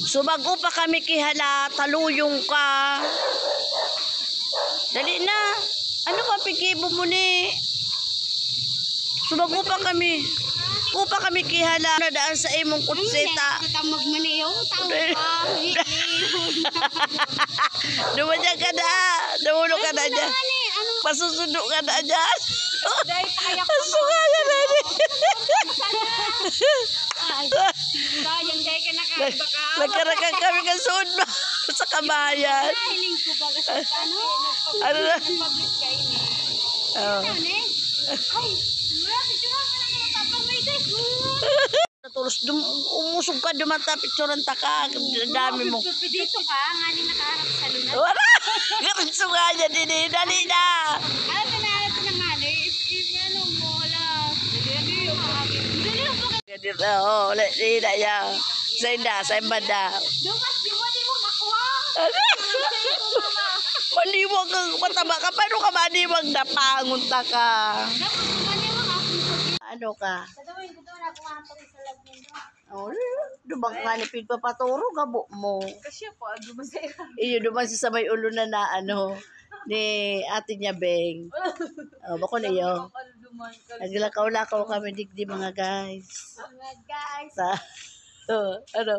Sumago pa kami kihala, taluyong ka. Dali na. Ano ka pigibo mo ni? Sumago pa kami. Kupa kami kihala na daan sa imong kutseta. Magmaniyo, tao ka. Dumadya ka na. Dumulo ka na dyan. Pasusundo ka na dyan. Pasuka ka na dyan. Sayang dahil ka nakabaka. Nagkarakan kami kasuod ba sa kabayan. Hiling ko ba kasi ano? Ano na? Public ka ini. Oh. Ano eh? Ay, wala si Churang ka lang tapang may day. Natulos, umusog ka, dumatapit suran taka. Dami mo. Dito ka, nga ni nakaharap sa lunas. Wala! Karinso nga niya din eh. Dali na! Alam ka na alam na nga ni. Ano mo, wala. Dili yung pagka. Ganito, oo. Dali na yan. Sa inda, sa imbanda. Dumas, di mo makuha. Ano? Maniwag kang mataba ka. Paano ka maniwag na pangunta ka? Dapat maniwag akong sabi. Ano ka? Gagawin ko doon ako mahapon sa lab nindo. Oh, dumang ka ni pigpapaturo, gabo mo. Kasi po, dumasay ka. Iyo, duman si sa may ulo na ano, ni ate niya, Beng. Oh, bako niyo. Naglakaw-lakaw kami digdi mga guys. Mga guys. Sa, ano?